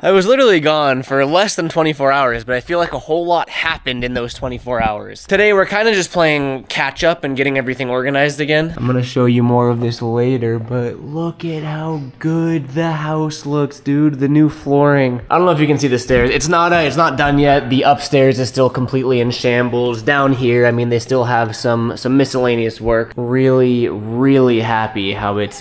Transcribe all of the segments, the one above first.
I was literally gone for less than 24 hours, but I feel like a whole lot happened in those 24 hours. Today, we're kind of just playing catch up and getting everything organized again. I'm gonna show you more of this later, but look at how good the house looks, dude. The new flooring. I don't know if you can see the stairs. It's not done yet. The upstairs is still completely in shambles. Down here, I mean, they still have some miscellaneous work. Really, really happy how it's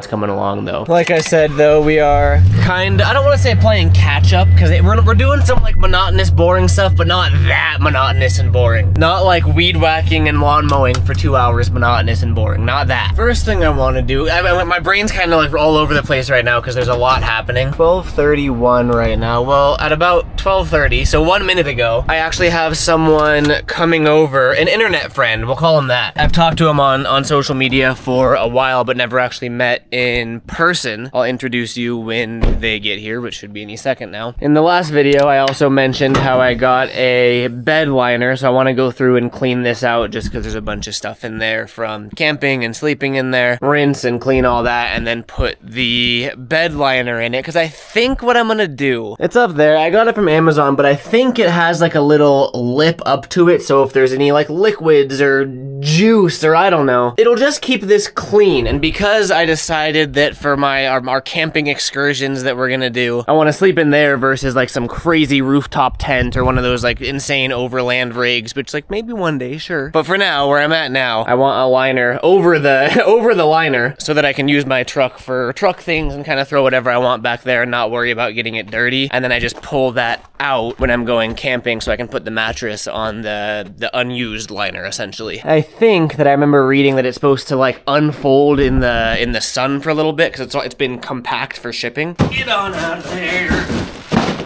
coming along, though. Like I said, though, we are I don't want to say playing catch up, because we're doing some like monotonous, boring stuff, but not that monotonous and boring. Not like weed whacking and lawn mowing for 2 hours, monotonous and boring. Not that. First thing I want to do, my brain's kind of like all over the place right now because there's a lot happening. 12:31 right now. Well, at about 12:30, so 1 minute ago, I actually have someone coming over, an internet friend, we'll call him that. I've talked to him on social media for a while, but never actually met in person. I'll introduce you when they get here, which should be any second now. In the last video, I also mentioned how I got a bed liner, so I want to go through and clean this out just because there's a bunch of stuff in there from camping and sleeping in there. Rinse and clean all that, and then put the bed liner in it, because I think what I'm gonna do, it's up there, I got it from Amazon, but I think it has like a little lip up to it, so if there's any like liquids or juice or I don't know, it'll just keep this clean. And because I decided that for our camping excursions that we're gonna do, I want to sleep in there versus like some crazy rooftop tent or one of those like insane overland rigs, which like maybe one day, sure. But for now, where I'm at now, I want a liner over the liner so that I can use my truck for truck things and kind of throw whatever I want back there and not worry about getting it dirty. And then I just pull that out when I'm going camping so I can put the mattress on the unused liner, essentially. I think that I remember reading that it's supposed to like unfold in the sun for a little bit because it's been compact for shipping. Get on out of there.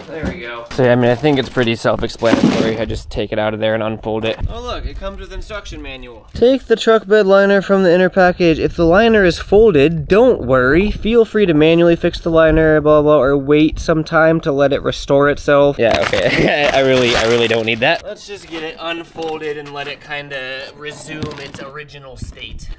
There we go. So yeah, I mean, I think it's pretty self-explanatory. I just take it out of there and unfold it. Oh look, it comes with instruction manual. Take the truck bed liner from the inner package. If the liner is folded, don't worry. Feel free to manually fix the liner, blah, blah, or wait some time to let it restore itself. Yeah, okay. I really don't need that. Let's just get it unfolded and let it kind of resume its original state.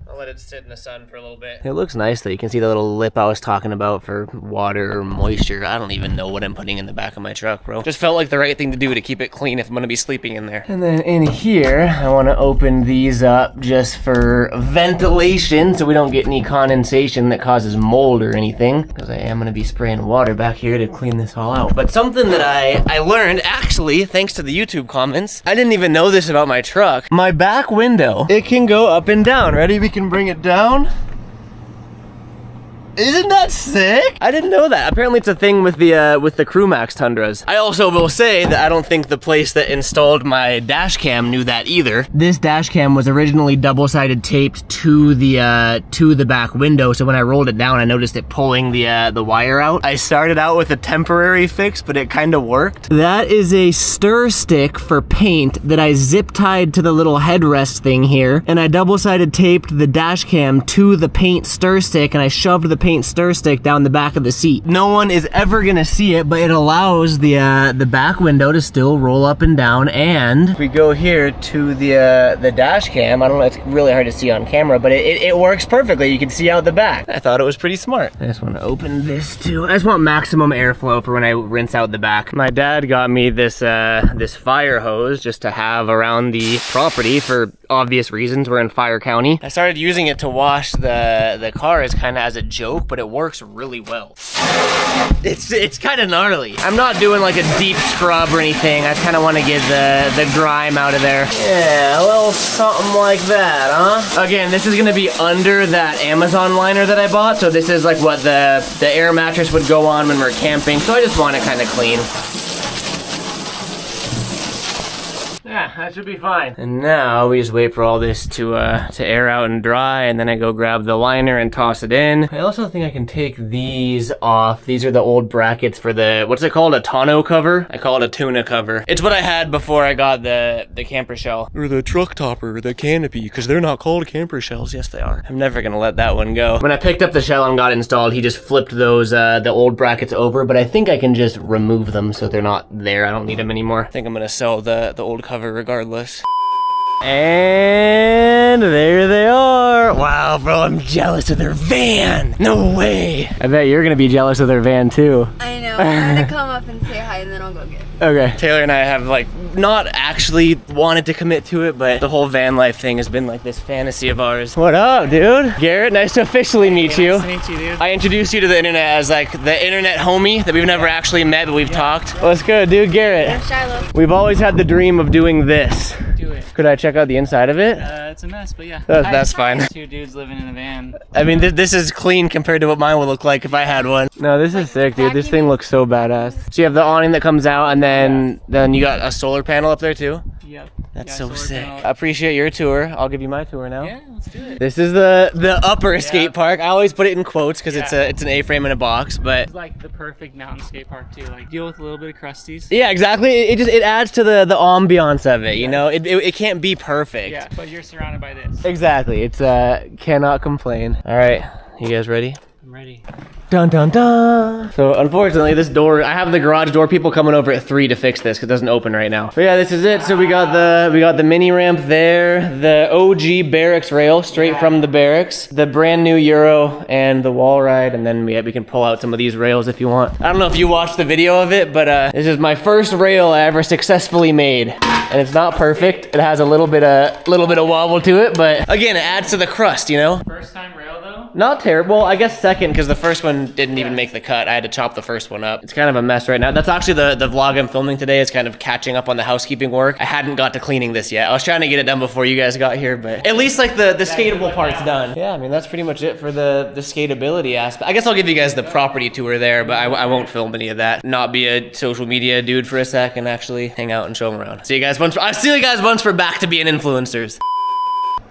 I'll let it sit in the sun for a little bit. It looks nice though. You can see the little lip I was talking about for water or moisture. I don't even know what I'm putting in the back of my truck, bro. Just felt like the right thing to do to keep it clean if I'm gonna be sleeping in there. And then in here, I wanna open these up just for ventilation so we don't get any condensation that causes mold or anything, because I am gonna be spraying water back here to clean this all out. But something that I learned, actually, thanks to the YouTube comments, I didn't even know this about my truck. My back window, it can go up and down. Ready? We can bring it down. Isn't that sick? I didn't know that. Apparently it's a thing with the Crewmax Tundras. I also will say that I don't think the place that installed my dash cam knew that either. This dash cam was originally double-sided taped to the back window, so when I rolled it down, I noticed it pulling the wire out. I started out with a temporary fix, but it kind of worked. That is a stir stick for paint that I zip-tied to the little headrest thing here, and I double-sided taped the dash cam to the paint stir stick, and I shoved the paint stir stick down the back of the seat. No one is ever gonna see it, but it allows the back window to still roll up and down. And if we go here to the dash cam, I don't know, it's really hard to see on camera, but it works perfectly. You can see out the back. I thought it was pretty smart. I just want to open this too. I just want maximum airflow for when I rinse out the back. My dad got me this fire hose just to have around the property for obvious reasons. We're in Fire County. I started using it to wash the cars kind of as a joke, but it works really well. It's kind of gnarly. I'm not doing like a deep scrub or anything. I kind of want to get the grime out of there. Yeah, a little something like that, huh? Again, this is gonna be under that Amazon liner that I bought, so this is like what the air mattress would go on when we're camping, so I just want it kind of clean. Yeah, that should be fine. And now we just wait for all this to air out and dry, and then I go grab the liner and toss it in. I also think I can take these off. These are the old brackets for the, what's it called, a tonneau cover? I call it a tuna cover. It's what I had before I got the camper shell. Or the truck topper, or the canopy, because they're not called camper shells. Yes, they are. I'm never gonna let that one go. When I picked up the shell and got it installed, he just flipped those, the old brackets over, but I think I can just remove them so they're not there. I don't need them anymore. I think I'm gonna sell the old cover regardless. And there they are. Wow, bro, I'm jealous of their van. No way. I bet you're gonna be jealous of their van too. I know. I'm gonna come up and say hi and then I'll go get it. Okay. Taylor and I have like not actually wanted to commit to it, but the whole van life thing has been like this fantasy of ours. What up, dude? Garrett, nice to officially meet you. Nice to meet you, dude. I introduced you to the internet as like the internet homie that we've never actually met, but we've talked. What's good, dude? Garrett. I'm Shiloh. We've always had the dream of doing this. Do it. Could I check out the inside of it? It's a mess, but yeah. That's fine. Two dudes living in a van. I mean, this is clean compared to what mine would look like if I had one. No, this is sick, dude. This thing looks so badass. So you have the awning that comes out, and then you got a solar panel up there too? Yep. That's so sick. I appreciate your tour. I'll give you my tour now. Yeah, let's do it. This is the upper skate park. I always put it in quotes because it's an A-frame in a box, but it's like the perfect mountain skate park too. Like deal with a little bit of crusties. yeah, exactly. It adds to the ambiance of it. You know, it can't be perfect. Yeah, but you're surrounded by this. Exactly. It's cannot complain. All right, you guys ready? I'm ready. Dun dun dun. So unfortunately, this door, I have the garage door people coming over at 3 to fix this because it doesn't open right now. But yeah, this is it. So we got the mini ramp there, the OG barracks rail straight from the barracks, the brand new Euro, and the wall ride. And then we can pull out some of these rails if you want. I don't know if you watched the video of it, but this is my first rail I ever successfully made. And it's not perfect. It has a little bit of wobble to it, but again, it adds to the crust, you know? First time rail though? Not terrible. I guess second, because the first one didn't even make the cut. I had to chop the first one up. It's kind of a mess right now. That's actually the vlog I'm filming today. Is kind of catching up on the housekeeping work. I hadn't got to cleaning this yet. I was trying to get it done before you guys got here, but at least like the skateable part's done. Yeah, I mean, that's pretty much it for the skateability aspect. I guess I'll give you guys the property tour there, but I won't film any of that. Not be a social media dude for a sec and actually hang out and show them around. See you guys once. I'll see you guys once we're back to being influencers.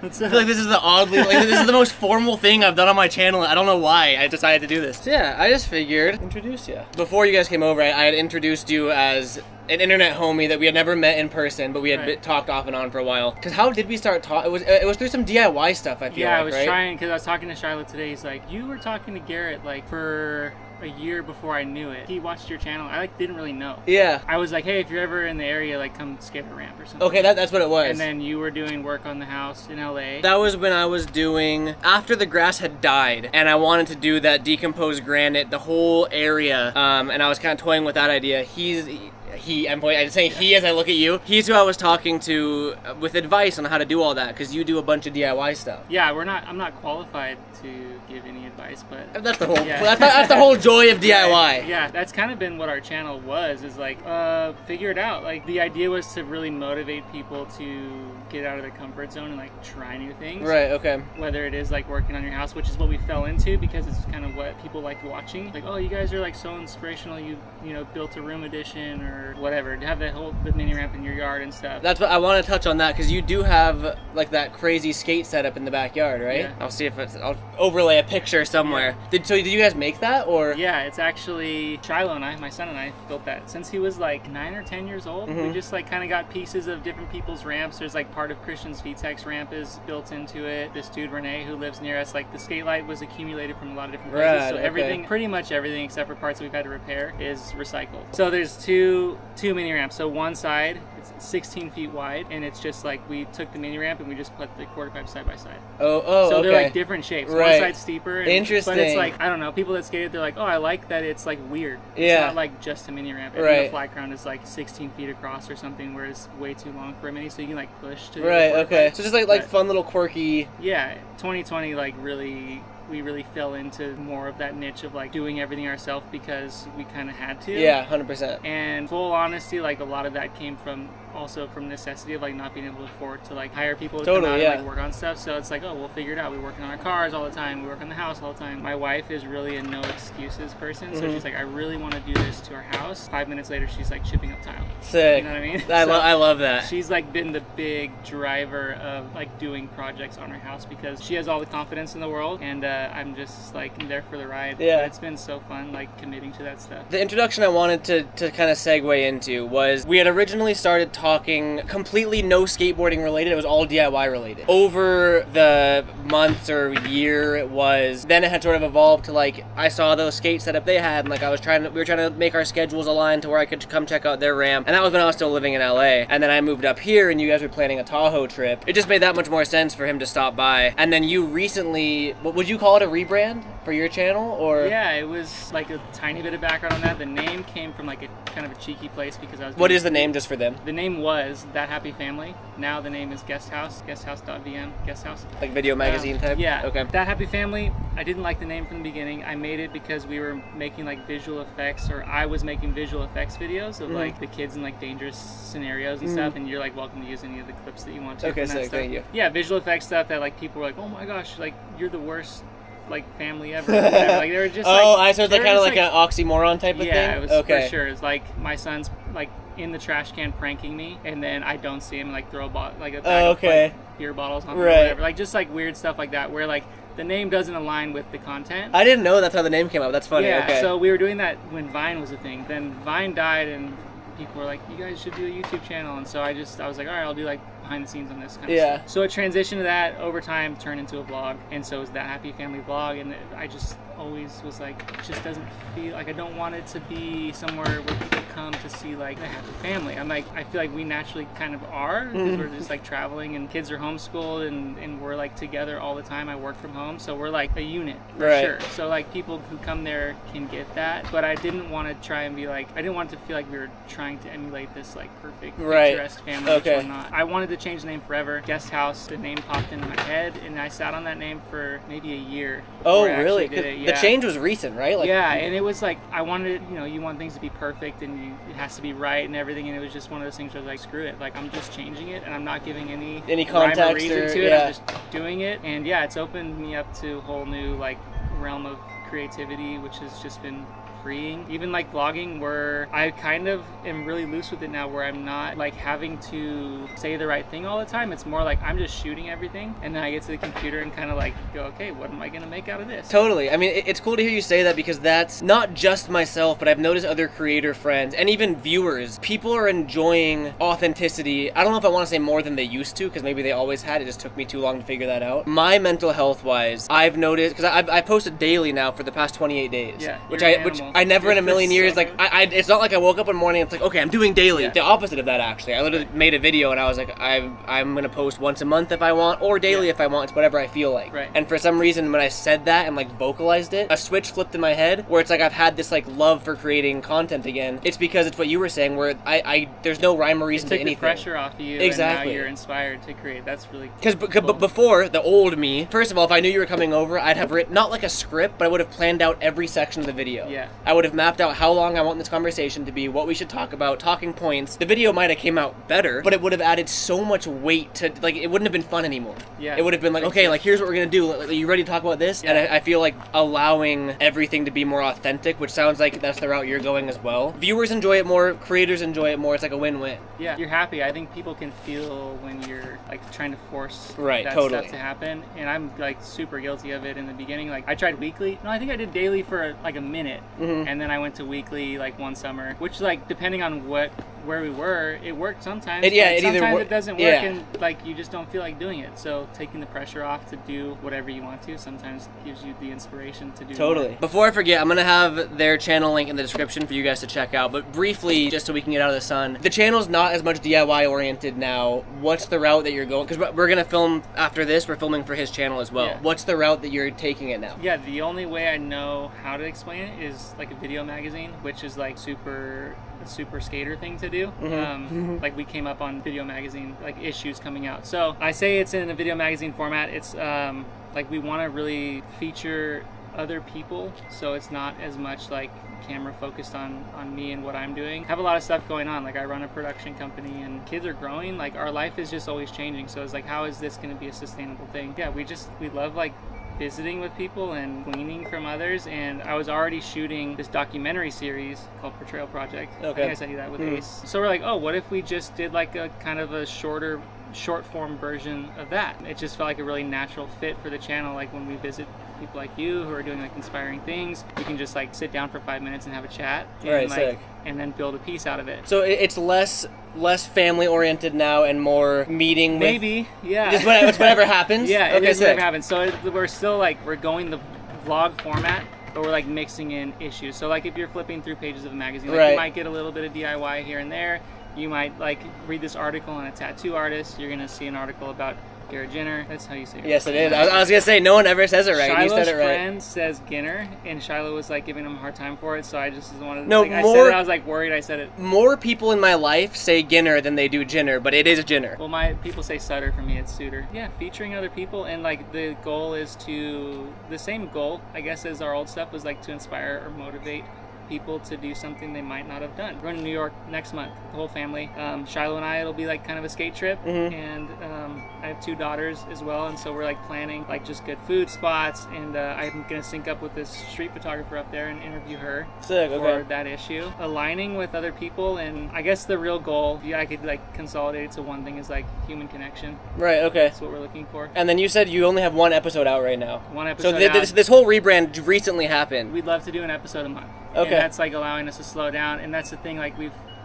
I feel like this is this is the most formal thing I've done on my channel. I don't know why I decided to do this. So yeah, I just figured introduce you. Before you guys came over, I had introduced you as an internet homie that we had never met in person, but we had talked off and on for a while. Cause how did we start talking? It was through some DIY stuff. I feel like, I was right? trying because I was talking to Shiloh today. He's like, you were talking to Garrett like for a year before I knew it. He watched your channel. I like didn't really know. Yeah. I was like, hey, if you're ever in the area, like come skate a ramp or something. Okay, that's what it was. And then you were doing work on the house in LA. That was when I was doing, after the grass had died, and I wanted to do that decomposed granite, the whole area, and I was kind of toying with that idea. I'm saying he as I look at you. He's who I was talking to with advice on how to do all that, because you do a bunch of DIY stuff. Yeah, I'm not qualified to give any advice, but that's the whole that's the whole joy of DIY. Yeah, that's kind of been what our channel was, is like figure it out. Like the idea was to really motivate people to get out of their comfort zone and like try new things. Right, okay. Whether it is like working on your house, which is what we fell into because it's kind of what people like watching. Like, oh, you guys are like so inspirational. You know, built a room addition or whatever, to have the mini ramp in your yard and stuff. That's what I want to touch on, that because you do have like that crazy skate setup in the backyard, right? Yeah. I'll see if I'll overlay a picture somewhere. Yeah. Did you guys make that, or? Yeah, it's actually Shiloh and I, my son and I, built that since he was like 9 or 10 years old. We just like kind of got pieces of different people's ramps. There's like part of Christian's VTEX ramp is built into it. This dude Renee who lives near us, like the skate light was accumulated from a lot of different places. So everything, pretty much everything except for parts that we've had to repair, is recycled. So there's two mini ramps. So one side, it's 16 feet wide, and it's just like we took the mini ramp and we just put the quarter pipe side by side. So they're like different shapes. One side's steeper. And, interesting. But it's like, I don't know, people that skated, they're like, oh, I like that it's like weird. It's not like just a mini ramp. The flat ground is like 16 feet across or something, where it's way too long for a mini, so you can like push to so just like fun little quirky. Yeah, 2020 like we really fell into more of that niche of like doing everything ourselves because we kind of had to. Yeah, 100%. And full honesty, like a lot of that came from necessity of like not being able to afford to like hire people to come out and like work on stuff. So it's like, oh, we'll figure it out. We're working on our cars all the time. We work on the house all the time. My wife is really a no excuses person, so she's like, I really want to do this to our house. 5 minutes later, she's like chipping up tile. Sick. You know what I mean? I love that. She's like been the big driver of like doing projects on her house because she has all the confidence in the world, and I'm just like there for the ride. Yeah. But it's been so fun like committing to that stuff. The introduction I wanted to kind of segue into was, we had originally started talking completely no skateboarding related. It was all DIY related. Over the months or year it was, then it had sort of evolved to like, I saw those skate setup they had, and like we were trying to make our schedules align to where I could come check out their ramp. And that was when I was still living in LA. And then I moved up here and you guys were planning a Tahoe trip. It just made that much more sense for him to stop by. And then you recently, what would you call it, a rebrand for your channel? Or yeah, it was like a tiny bit of background on that. The name came from like a kind of a cheeky place because I was. What is the name just for them? The name was That Happy Family. Now the name is Guest House, guesthouse.vm, Guest House. Like video magazine type? Yeah. Okay. That Happy Family, I didn't like the name from the beginning. I made it because we were making like visual effects, or I was making visual effects videos of like the kids in like dangerous scenarios and stuff, and you're like welcome to use any of the clips that you want to. Okay, sick, thank you. Yeah, visual effects stuff that like people were like, oh my gosh, like you're the worst like family ever. Like they were just like, so it's like kind of like an oxymoron type of thing? Yeah, it was for sure. It's like my son's like in the trash can pranking me, and then I don't see him like throw a bag of like, beer bottles on me or whatever. Like just like weird stuff like that where like the name doesn't align with the content. I didn't know that's how the name came up. That's funny. Yeah, okay. So we were doing that when Vine was a thing. Then Vine died and people were like, you guys should do a YouTube channel. And so I was like, all right, I'll do like behind the scenes on this kind of stuff. So it transitioned to that over time, turned into a vlog. And so it was That Happy Family vlog. And I just always was like, it just doesn't feel like, I don't want it to be somewhere where people come to see like the happy family. I'm like, I feel like we naturally kind of are, because we're just like traveling and kids are homeschooled and we're like together all the time. I work from home, so we're like a unit for sure. So like people who come there can get that, but I didn't want to try and be like, I didn't want it to feel like we were trying to emulate this like perfect picturesque family, which we're not. I wanted to change the name forever. Guest House, the name popped into my head and I sat on that name for maybe a year. Oh really? The change was recent, right? Like, yeah, and it was like, I wanted, you know, you want things to be perfect and it has to be right and everything, and it was just one of those things where I was like, screw it, like I'm just changing it and I'm not giving any context rhyme or reason to it. Yeah. I'm just doing it, and yeah, it's opened me up to a whole new like realm of creativity, which has just been freeing. Even like vlogging, where I kind of am really loose with it now, where I'm not like having to say the right thing all the time. It's more like I'm just shooting everything and then I get to the computer and kind of like go, okay, what am I gonna make out of this? Totally. I mean, it's cool to hear you say that, because that's not just myself, but I've noticed other creator friends and even viewers. People are enjoying authenticity. I don't know if I want to say more than they used to, because maybe they always had. It just took me too long to figure that out. My mental health wise, I've noticed, because I posted daily now for the past 28 days. Yeah, which I never in a million years, like, it's not like I woke up one morning and it's like, okay, I'm doing daily. The opposite of that, actually. I literally made a video and I was like, I'm gonna post once a month if I want, or daily if I want. It's whatever I feel like. And for some reason, when I said that and like vocalized it, a switch flipped in my head where it's like I've had this like love for creating content again. It's because it's what you were saying, where there's no rhyme or reason to anything. Take the pressure off of you, exactly. And now you're inspired to create. That's really because cool. Before, the old me, first of all, if I knew you were coming over, I'd have written, not like a script, but I would have planned out every section of the video. Yeah. I would have mapped out how long I want this conversation to be, what we should talk about, talking points. The video might have came out better, but it would have added so much weight to, like, it wouldn't have been fun anymore. Yeah. It would have been like, okay, like, here's what we're gonna do. Like, are you ready to talk about this? Yeah. And I feel like allowing everything to be more authentic, which sounds like that's the route you're going as well. Viewers enjoy it more, creators enjoy it more. It's like a win-win. Yeah, you're happy. I think people can feel when you're like trying to force that stuff to happen, and I'm like super guilty of it in the beginning. Like I tried weekly. No, I think I did daily for like a minute, and then I went to weekly like one summer, which like depending on where we were, it worked sometimes. Sometimes it doesn't work, and like you just don't feel like doing it. So taking the pressure off to do whatever you want to sometimes gives you the inspiration to do more. Before I forget, I'm gonna have their channel link in the description for you guys to check out. But briefly, just so we can get out of the sun, the channel's not as much DIY oriented now. What's the route that you're going? Because we're gonna film after this. We're filming for his channel as well. Yeah. What's the route that you're taking it now? Yeah, the only way I know how to explain it is like a video magazine, which is like super skater thing to do. Like we came up on video magazine like issues coming out. So I say it's in a video magazine format. It's like we want to really feature other people, so it's not as much like camera focused on me and what I'm doing. I have a lot of stuff going on. Like I run a production company and kids are growing. Like our life is just always changing. So it's like, how is this going to be a sustainable thing? Yeah, we love like visiting with people and gleaning from others, and I was already shooting this documentary series called Portrayal Project. I think I sent you that with Ace. So we're like, oh, what if we just did like a kind of a short form version of that? It just felt like a really natural fit for the channel. Like when we visit people like you who are doing like inspiring things. We can just like sit down for 5 minutes and have a chat, and, Right, like, sick. and then build a piece out of it. So it's less family oriented now and more meeting with Maybe, yeah. just whatever happens. Yeah, okay, it is sick. whatever happens. So we're still like, we're going the vlog format, but we're like mixing in issues. So like if you're flipping through pages of a magazine, like Right. you might get a little bit of DIY here and there. You might like read this article on a tattoo artist. You're gonna see an article about Garrett Ginner. That's how you say it. Yes, it is. I was gonna say no one ever says it right. And you Shiloh's said it right. friend says Ginner, and Shiloh was like giving him a hard time for it. So I just wanted to. No, like, I more- said it. I was like worried. I said it. More people in my life say Ginner than they do Ginner, but it is Ginner. Well, my people say Sutter. For me, it's Suter. Yeah, featuring other people, and like the goal is the same goal, I guess, as our old stuff was like to inspire or motivate people to do something they might not have done. We're going to New York next month, the whole family. Shiloh and I, it'll be like kind of a skate trip, and I have 2 daughters as well, and so we're like planning like just good food spots, and I'm going to sync up with this street photographer up there and interview her Sick, for okay. that issue. Aligning with other people, and I guess the real goal, yeah, I could like consolidate it to one thing, is like human connection. Right, okay. That's what we're looking for. And then you said you only have 1 episode out right now. One episode So out. this whole rebrand recently happened. We'd love to do an episode a month. Okay. And that's like allowing us to slow down, and that's the thing, like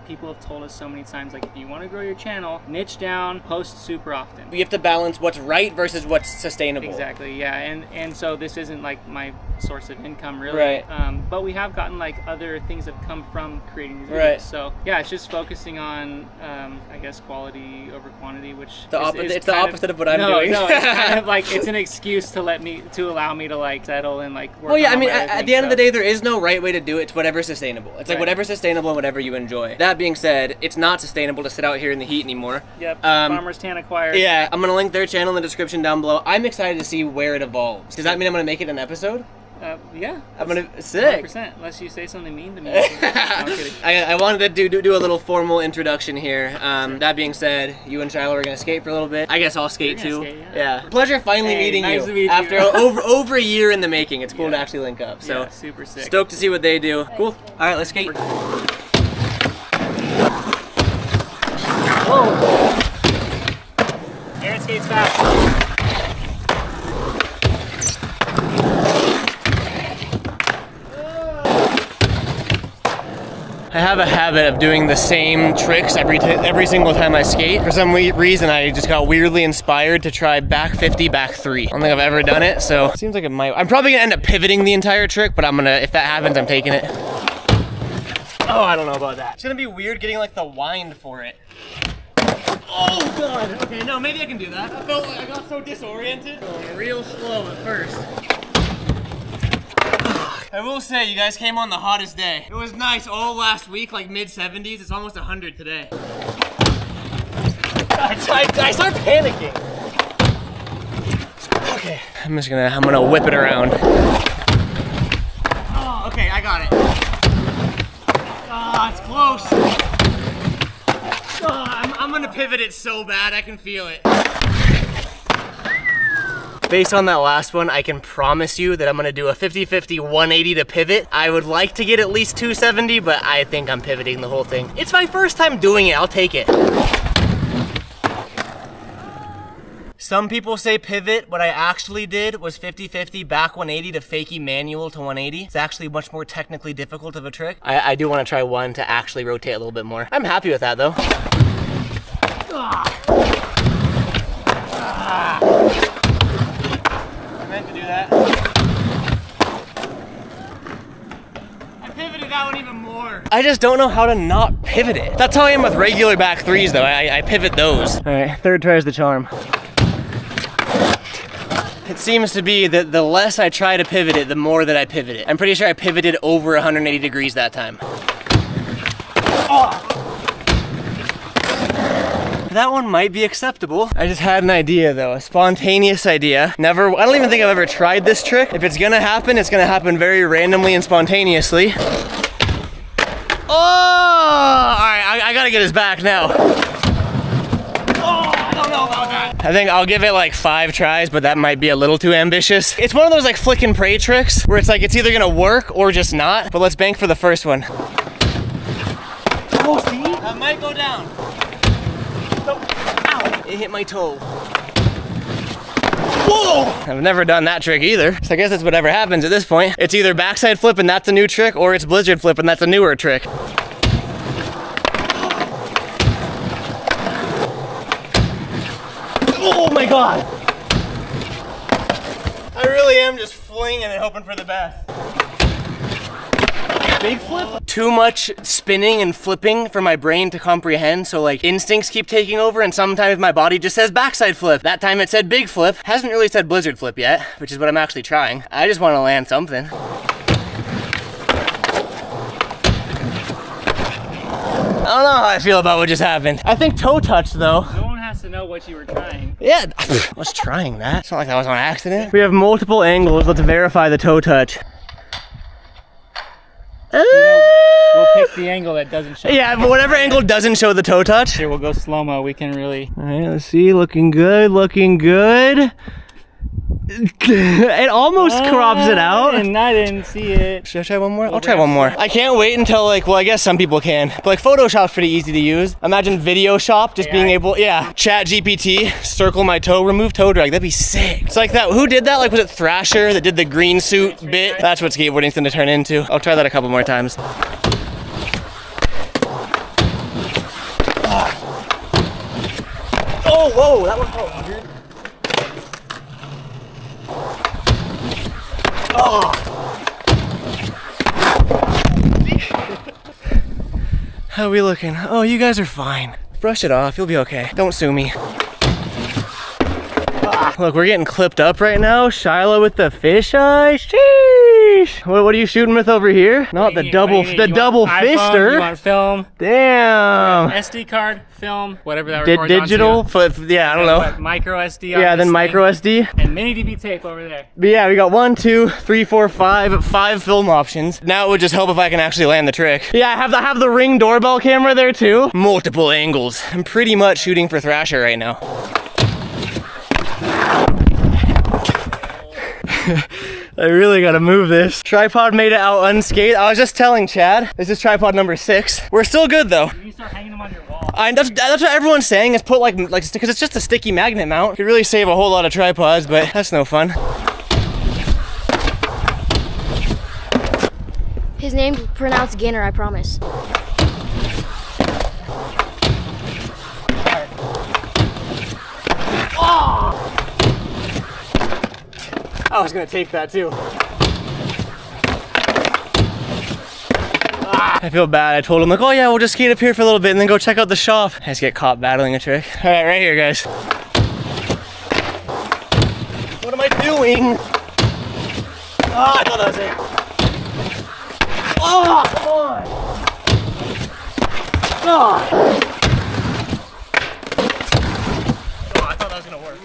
people have told us so many times, like if you want to grow your channel, niche down, post super often. You have to balance what's right versus what's sustainable. Exactly, yeah, and so this isn't like my source of income really, Right. but we have gotten like other things that come from creating these videos. Right. So yeah, it's just focusing on I guess quality over quantity, which It's the opposite of what I'm doing. No, it's kind of like it's an excuse to allow me to like settle and like work Well, yeah, on I mean, all my other at things, the end of the so. day, there is no right way to do it. It's whatever's sustainable. It's like Right. whatever's sustainable and whatever you enjoy. That being said, it's not sustainable to sit out here in the heat anymore. Yep, Farmer's Tan acquired. Yeah, I'm gonna link their channel in the description down below. I'm excited to see where it evolves. Does that mean I'm gonna make it an episode? Yeah. I'm gonna sick. 100%, unless you say something mean to me. No, I'm kidding. I wanted to do a little formal introduction here. That being said, you and Shiloh are gonna skate for a little bit. I guess I'll skate You're too. gonna skate, yeah. Pleasure finally Hey, meeting nice you to meet you. after over a year in the making. It's cool to Yeah. actually link up. So Yeah, super sick. stoked to see what they do. Cool. All right, let's skate. Whoa! Garrett skates fast. I have a habit of doing the same tricks every single time I skate. For some reason, I just got weirdly inspired to try back 50, back 3. I don't think I've ever done it, so it seems like it might. I'm probably gonna end up pivoting the entire trick, but if that happens, I'm taking it. Oh, I don't know about that. It's gonna be weird getting like the wind for it. Oh God, okay, no, maybe I can do that. I felt like I got so disoriented. Going real slow at first. I will say, you guys came on the hottest day. It was nice all last week, like mid-70s. It's almost 100 today. I start panicking. Okay, I'm gonna whip it around. Oh, okay, I got it. Ah, it's close. Oh, I'm gonna pivot it so bad, I can feel it. Based on that last one, I can promise you that I'm gonna do a 50-50 180 to pivot. I would like to get at least 270, but I think I'm pivoting the whole thing. It's my first time doing it, I'll take it. Some people say pivot. What I actually did was 50-50 back 180 to fakie manual to 180. It's actually much more technically difficult of a trick. I do want to try one to actually rotate a little bit more. I'm happy with that though. I meant to do that. I pivoted that one even more. I just don't know how to not pivot it. That's how I am with regular back 3s though. I pivot those. All right, third try is the charm. It seems to be that the less I try to pivot it, the more that I pivot it. I'm pretty sure I pivoted over 180 degrees that time. Oh. That one might be acceptable. I just had an idea though, a spontaneous idea. I don't even think I've ever tried this trick. If it's gonna happen, it's gonna happen very randomly and spontaneously. Oh! All right, I gotta get his back now. I don't know about that. I think I'll give it like 5 tries, but that might be a little too ambitious. It's one of those like flick and pray tricks where it's like it's either gonna work or just not, but let's bank for the first one. Oh, see? That might go down. Oh, ow, it hit my toe. Whoa! I've never done that trick either. So I guess that's whatever happens at this point. It's either backside flip and that's a new trick, or it's blizzard flip and that's a newer trick. Oh my God! I really am just flinging and hoping for the best. Big flip? Too much spinning and flipping for my brain to comprehend, so like instincts keep taking over and sometimes my body just says backside flip. That time it said big flip. Hasn't really said blizzard flip yet, which is what I'm actually trying. I just want to land something. I don't know how I feel about what just happened. I think toe touch though. No one has to know what you were trying. Yeah, I was trying that. It's not like that was on accident. We have multiple angles. Let's verify the toe touch. You know, we'll pick the angle that doesn't show. Yeah, but whatever angle doesn't show the toe touch. Here, we'll go slow-mo. We can really... All right, let's see. Looking good, looking good. It almost crops it out. And I didn't see it. Should I try one more? I'll try one more. I can't wait until like, well, I guess some people can. But like Photoshop's pretty easy to use. Imagine Video Shop just being able, yeah. Chat GPT, circle my toe, remove toe drag. That'd be sick. It's like that, who did that? Like was it Thrasher that did the green suit bit? That's what skateboarding's gonna turn into. I'll try that a couple more times. Oh, whoa, that one felt weird. Oh. How are we looking? Oh, you guys are fine. Brush it off, you'll be okay. Don't sue me. Look, we're getting clipped up right now. Shiloh with the fisheye. Sheesh. What are you shooting with over here? Not the double fister. You want film? Damn. SD card, film, whatever that records digital? onto. Yeah, I don't know. What, micro SD. Yeah, then micro SD. And mini DV tape over there. But yeah, we got 1, 2, 3, 4, 5 film options. Now it would just help if I can actually land the trick. Yeah, I have the Ring doorbell camera there too. Multiple angles. I'm pretty much shooting for Thrasher right now. I really gotta move this. Tripod made it out unscathed. I was just telling Chad, this is tripod number 6. We're still good though. You start hanging them on your wall. That's what everyone's saying, is put like, because it's just a sticky magnet mount. Could really save a whole lot of tripods, but that's no fun. His name's pronounced Ginner, I promise. Oh! I was gonna take that too. I feel bad. I told him like, oh yeah, we'll just skate up here for a little bit and then go check out the shop. I just get caught battling a trick. All right, right here, guys. What am I doing? Oh, I thought that was it. Oh, come on. Oh. Oh, I thought that was gonna work.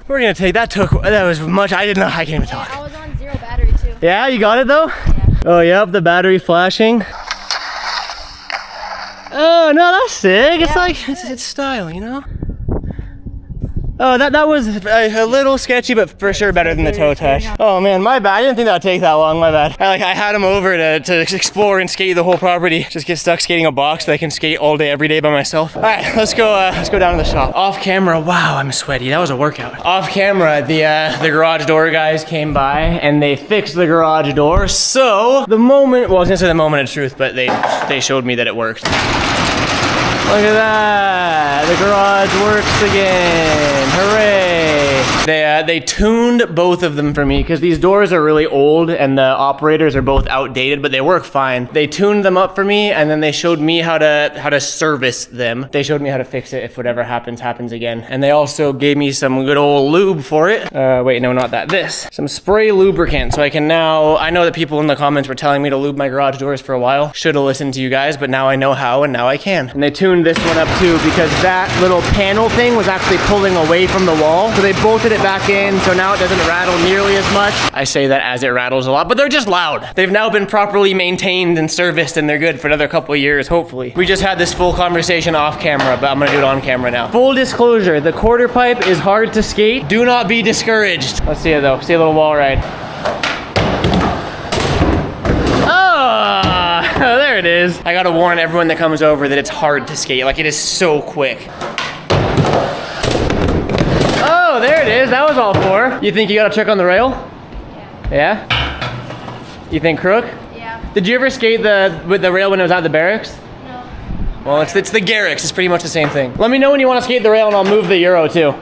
We're gonna take that. That was much. I can't even talk. I was on 0 battery too. Yeah, you got it though? Yeah. Oh, yep, the battery flashing. Oh, no, that's sick. It's like, it's style, you know? Oh, that was a little sketchy, but for sure better than the toe touch. Oh man, my bad. I didn't think that would take that long, my bad. I had him over to explore and skate the whole property. Just get stuck skating a box so I can skate all day, every day by myself. All right, let's go down to the shop. Off camera, wow, I'm sweaty. That was a workout. Off camera, the garage door guys came by and they fixed the garage door. So the moment, well, I was gonna say the moment of truth, but they showed me that it worked. Look at that, the garage works again, hooray. They tuned both of them for me because these doors are really old and the operators are both outdated, but they work fine. They tuned them up for me and then they showed me how to service them. They showed me how to fix it if whatever happens again. And they also gave me some good old lube for it. Wait, no, not that, some spray lubricant. So I can now, I know that people in the comments were telling me to lube my garage doors for a while. Should have listened to you guys, but now I know how and now I can. And they tuned tuned this one up too, because that little panel thing was actually pulling away from the wall. So they bolted it back in, so now it doesn't rattle nearly as much. I say that as it rattles a lot, but they're just loud. They've now been properly maintained and serviced, and they're good for another couple of years, hopefully. We just had this full conversation off camera, but I'm gonna do it on camera now. Full disclosure, the quarter pipe is hard to skate. Do not be discouraged. Let's see it though, see a little wall ride. Oh, there it is. I gotta warn everyone that comes over that it's hard to skate. Like, it is so quick. Oh, there it is. That was all four. You think you got a trick on the rail? Yeah. Yeah? You think crook? Yeah. Did you ever skate with the rail when it was at the barracks? No. Well, it's the Garricks. It's pretty much the same thing. Let me know when you want to skate the rail and I'll move the Euro too.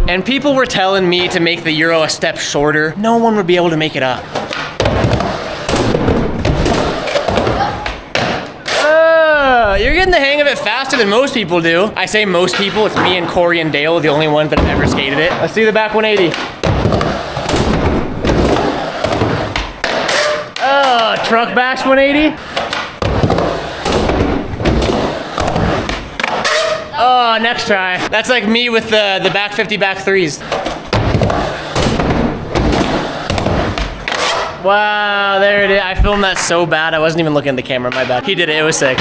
And people were telling me to make the Euro a step shorter. No one would be able to make it up. You're getting the hang of it faster than most people do. I say most people, it's me and Corey and Dale, the only ones that have ever skated it. Let's see the back 180. Oh, truck backs 180. Oh, next try. That's like me with the back 50, back threes. Wow, there it is. I filmed that so bad, I wasn't even looking at the camera, my bad. He did it, it was sick.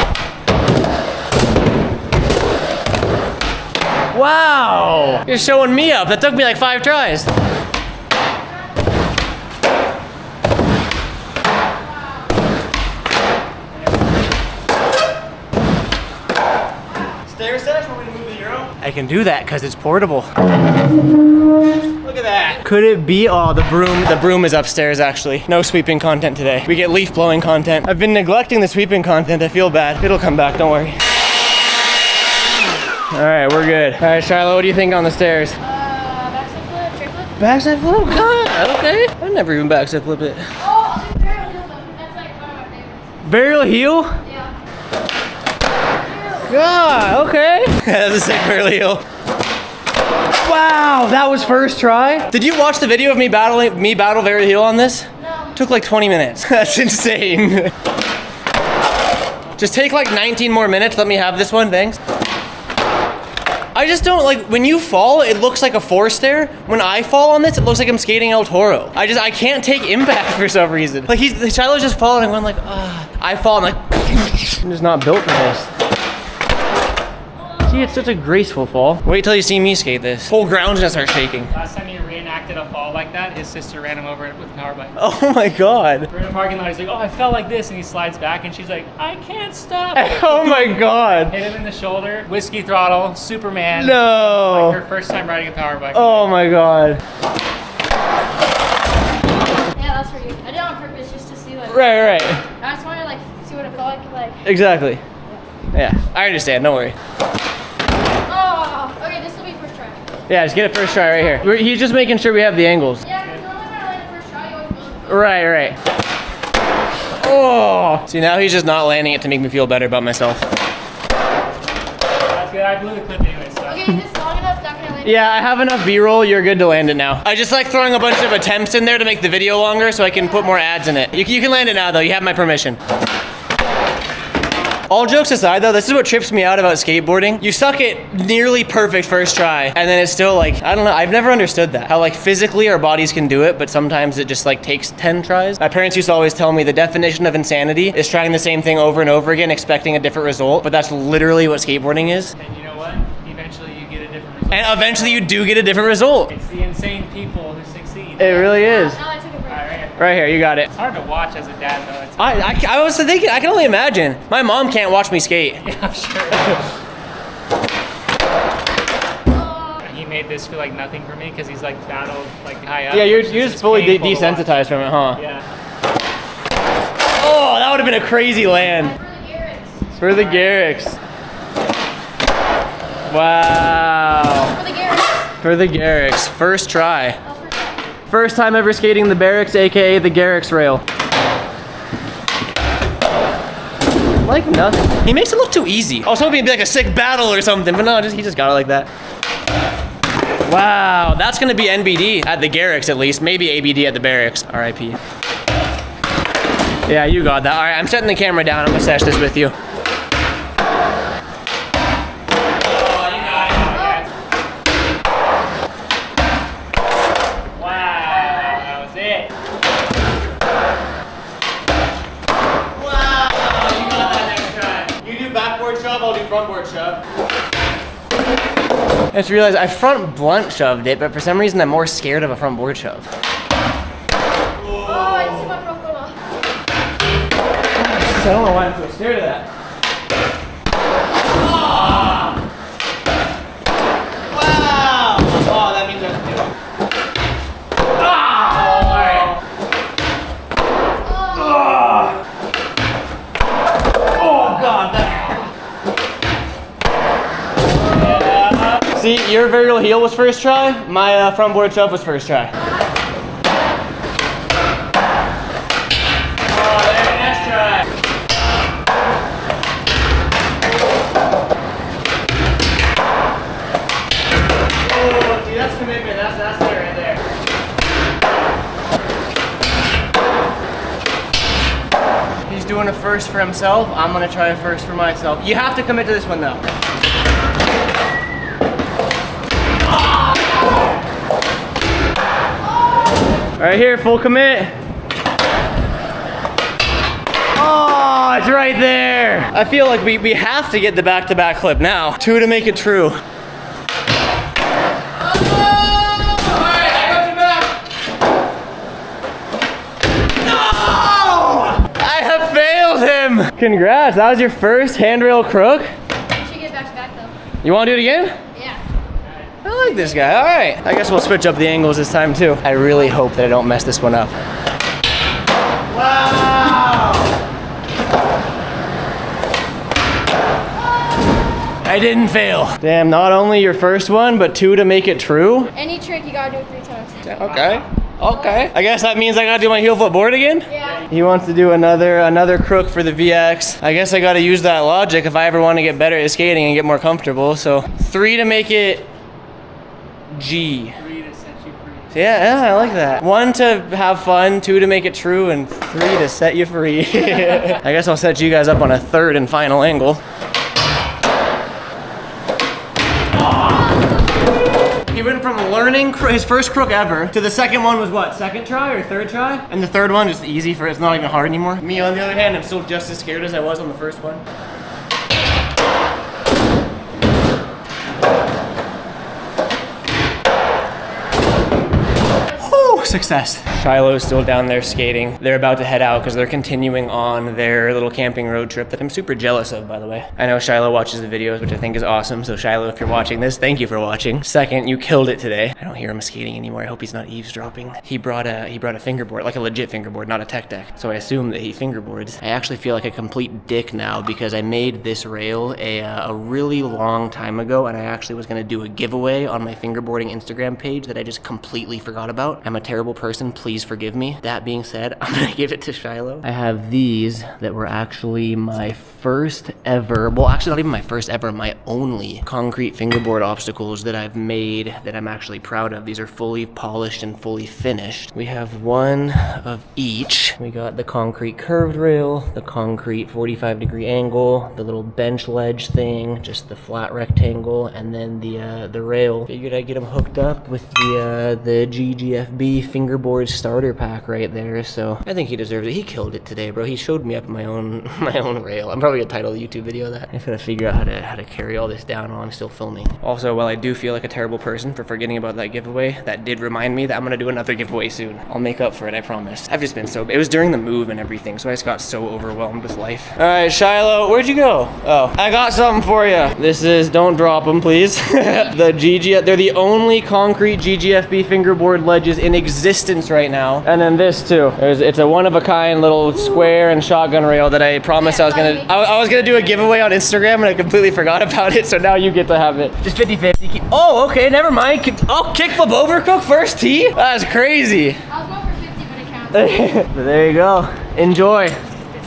Wow, you're showing me up. That took me like 5 tries. Stair set, want me to move the Euro? I can do that because it's portable. Look at that. Could it be? Oh, the broom is upstairs actually. No sweeping content today. We get leaf blowing content. I've been neglecting the sweeping content. I feel bad. It'll come back, don't worry. All right, we're good. All right, Shiloh, what do you think on the stairs? Backside flip, trick flip. Backside flip? God, okay. I've never even backside flip it. Oh, I'll do barrel heel though. That's like one of my favorites. Burial heel? Yeah. God, okay. That's a sick burial heel. Wow, that was first try? Did you watch the video of me battle burial heel on this? No. Took like 20 minutes. That's insane. Just take like 19 more minutes. Let me have this one, thanks. I just don't like, when you fall, it looks like a 4-stair. When I fall on this, it looks like I'm skating El Toro. I can't take impact for some reason. Like Shiloh's just falling and I'm like, I fall, I'm like, I'm just not built for this. See, it's such a graceful fall. Wait till you see me skate this. Whole ground's gonna start shaking. Last time he reenacted a fall like that, his sister ran him over with a power bike. Oh my God. We're in a parking lot, he's like, oh, I fell like this, and he slides back, and she's like, I can't stop. Oh my God. Hit him in the shoulder, whiskey throttle, Superman. No. Like her first time riding a power bike. Oh my God. Yeah, that's for you. I did it on purpose just to see like. Right. I just wanted to like see what it felt like. Exactly. Yeah, I understand, don't worry. Oh, okay, this will be first try. Yeah, just get it first try right here. He's just making sure we have the angles. Yeah, because normally when I land the first try, you always go. Right. Oh! See, now he's just not landing it to make me feel better about myself. That's good, I blew the clip anyway, so. Okay, is this long enough? Not gonna land. Yeah, I have enough B-roll, you're good to land it now. I just like throwing a bunch of attempts in there to make the video longer so I can put more ads in it. You can land it now though, you have my permission. All jokes aside though, this is what trips me out about skateboarding. You suck it nearly perfect first try, and then it's still like, I don't know, I've never understood that. How like physically our bodies can do it, but sometimes it just like takes 10 tries. My parents used to always tell me the definition of insanity is trying the same thing over and over again, expecting a different result, but that's literally what skateboarding is. And you know what? Eventually you get a different result. And eventually you do get a different result. It's the insane people who succeed. It really is. Now I took a break. All right. Right here, you got it. It's hard to watch as a dad though. It's I was thinking, I can only imagine. My mom can't watch me skate. yeah, I'm sure. He made this feel like nothing for me because he's like battled like high up. Yeah, you're It's just fully painful to watch. desensitized from it, huh? Yeah. Oh, that would have been a crazy land. For the Garretts. For the Garricks. Wow. For the Garretts. For the Garricks. First try. Oh, first try. First time ever skating the Barracks, aka the Garricks rail. Like nothing. He makes it look too easy. I was hoping it'd be like a sick battle or something, but no, he just got it like that. Wow, that's gonna be NBD at the Garricks at least. Maybe ABD at the Barracks. RIP. Yeah, you got that. All right, I'm setting the camera down. I'm gonna sesh this with you. I'll do frontboard shove. I just realized I front blunt shoved it, but for some reason I'm more scared of a front board shove. Oh, I just took my front foot off. I don't know why I'm so scared of that. Oh! Wow! Oh, that means I have to do it. See, your varial heel was first try, my front board shove was first try. Oh, there, next try. Oh, see, that's commitment, that's it right there. He's doing a first for himself, I'm gonna try a first for myself. You have to commit to this one though. Right here, full commit. Oh, it's right there. I feel like we have to get the back-to-back clip now. 2 to make it true. Oh! All right, I got you back. No! I have failed him. Congrats, that was your first handrail crook. You should get back-to-back though. You want to do it again? Yeah. I like this guy, all right. I guess we'll switch up the angles this time too. I really hope that I don't mess this one up. Wow! I didn't fail. Damn, not only your first one, but 2 to make it true. Any trick, you gotta do it 3 times. Okay, okay. I guess that means I gotta do my heel foot board again? Yeah. He wants to do another crook for the VX. I guess I gotta use that logic if I ever want to get better at skating and get more comfortable. So 3 to make it G. 3 to set you free. Yeah, I like that. 1 to have fun, 2 to make it true, and 3 to set you free. I guess I'll set you guys up on a third and final angle. He went from learning his first crook ever to the second one was what, second try or third try? And the third one is easy for, it's not even hard anymore. Me on the other hand, I'm still just as scared as I was on the first one. Success. Shiloh's still down there skating. They're about to head out because they're continuing on their little camping road trip that I'm super jealous of, by the way. I know Shiloh watches the videos, which I think is awesome. So Shiloh, if you're watching this, thank you for watching. Second, you killed it today. I don't hear him skating anymore. I hope he's not eavesdropping. He brought a fingerboard, like a legit fingerboard, not a tech deck. So I assume that he fingerboards. I actually feel like a complete dick now because I made this rail a really long time ago, and I actually was gonna do a giveaway on my fingerboarding Instagram page that I just completely forgot about. I'm a terrible person, please forgive me. That being said, I'm gonna give it to Shiloh. I have these that were actually my first ever, well actually not even my first ever, my only concrete fingerboard obstacles that I've made that I'm actually proud of. These are fully polished and fully finished. We have 1 of each. We got the concrete curved rail, the concrete 45-degree angle, the little bench ledge thing, just the flat rectangle, and then the rail. Figured I'd get them hooked up with the GGFB fingerboard starter pack right there, so I think he deserves it. He killed it today, bro. He showed me up my own rail. I'm probably gonna title the YouTube video that. I just gotta figure out how to carry all this down while I'm still filming. Also, while I do feel like a terrible person for forgetting about that giveaway, that did remind me that I'm gonna do another giveaway soon. I'll make up for it, I promise. I've just been so, it was during the move and everything, so I just got so overwhelmed with life. All right, Shiloh, where'd you go? Oh, I got something for you. This is, don't drop them, please. They're the only concrete GGFB fingerboard ledges in existence right now. And then this too. It's a one-of-a-kind little square and shotgun rail that I promised I was gonna do a giveaway on Instagram, and I completely forgot about it, so now you get to have it. Just 50-50. Oh, okay, never mind. Oh, kickflip overcook first tee? That's crazy. I was going for 50, but it counts. But there you go. Enjoy.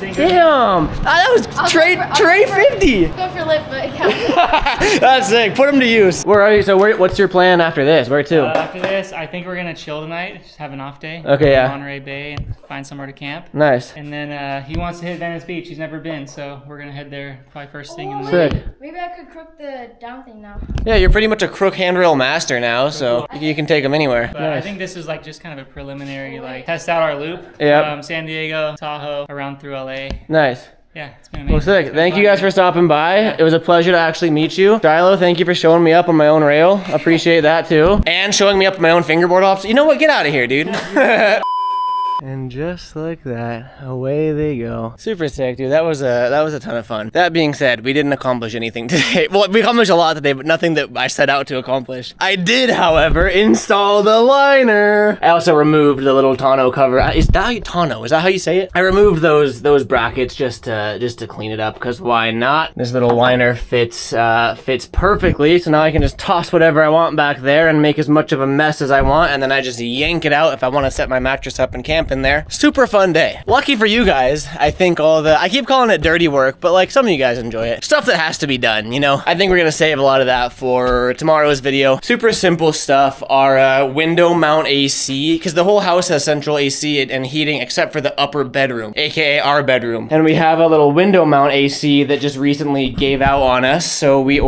Damn! That was tray 50! Go for lip, but yeah. That's sick. Put them to use. Where are you? So what's your plan after this? Where to? After this, I think we're gonna chill tonight. Just have an off day. Okay, yeah. Monterey Bay and find somewhere to camp. Nice. And then he wants to hit Venice Beach. He's never been, so we're gonna head there probably first thing in the morning. Sick. Maybe I could crook the down thing now. Yeah, you're pretty much a crook handrail master now, so you can take them anywhere. But I think this is like just kind of a preliminary, like test out our loop. Yep. San Diego, Tahoe, around through LA. Nice. Yeah, it's been amazing. Well, sick. Thank you guys for stopping by. It was a pleasure to actually meet you. Shiloh, thank you for showing me up on my own rail. Appreciate that too. And showing me up on my own fingerboard ops. You know what? Get out of here, dude. And just like that, away they go. Super sick, dude. That was a ton of fun. That being said, we didn't accomplish anything today. Well, we accomplished a lot today, but nothing that I set out to accomplish. I did, however, install the liner. I also removed the little tonneau cover. Is that tonneau? Is that how you say it? I removed those brackets just to clean it up, because why not? This little liner fits perfectly, so now I can just toss whatever I want back there and make as much of a mess as I want, and then I just yank it out if I want to set my mattress up and camp in there. Super fun day. Lucky for you guys, I think I keep calling it dirty work, but like some of you guys enjoy it. Stuff that has to be done, you know? I think we're gonna save a lot of that for tomorrow's video. Super simple stuff. Our window mount AC, because the whole house has central AC and heating except for the upper bedroom, aka our bedroom. And we have a little window mount AC that just recently gave out on us, so we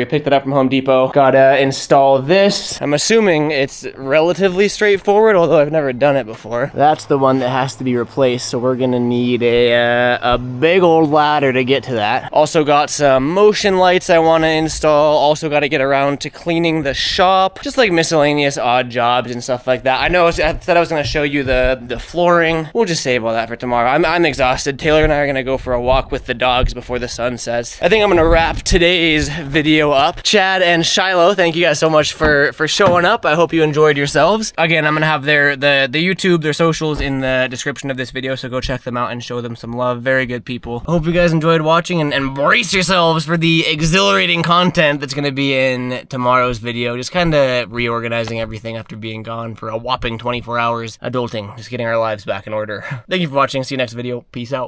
picked it up from Home Depot. Gotta install this. I'm assuming it's relatively straightforward, although I've never done it before. That's the one that has to be replaced, so we're gonna need a big old ladder to get to that. Also got some motion lights I wanna install. Also gotta get around to cleaning the shop. Just like miscellaneous odd jobs and stuff like that. I know I said I was gonna show you the flooring. We'll just save all that for tomorrow. I'm exhausted. Taylor and I are gonna go for a walk with the dogs before the sun sets. I think I'm gonna wrap today's video up. Chad and Shiloh, thank you guys so much for showing up. I hope you enjoyed yourselves. Again, I'm gonna have the YouTube, their socials in the description of this video, so go check them out and show them some love. Very good people. I hope you guys enjoyed watching, and brace yourselves for the exhilarating content that's gonna be in tomorrow's video. Just kind of reorganizing everything after being gone for a whopping 24 hours adulting. Just getting our lives back in order. Thank you for watching. See you next video. Peace out.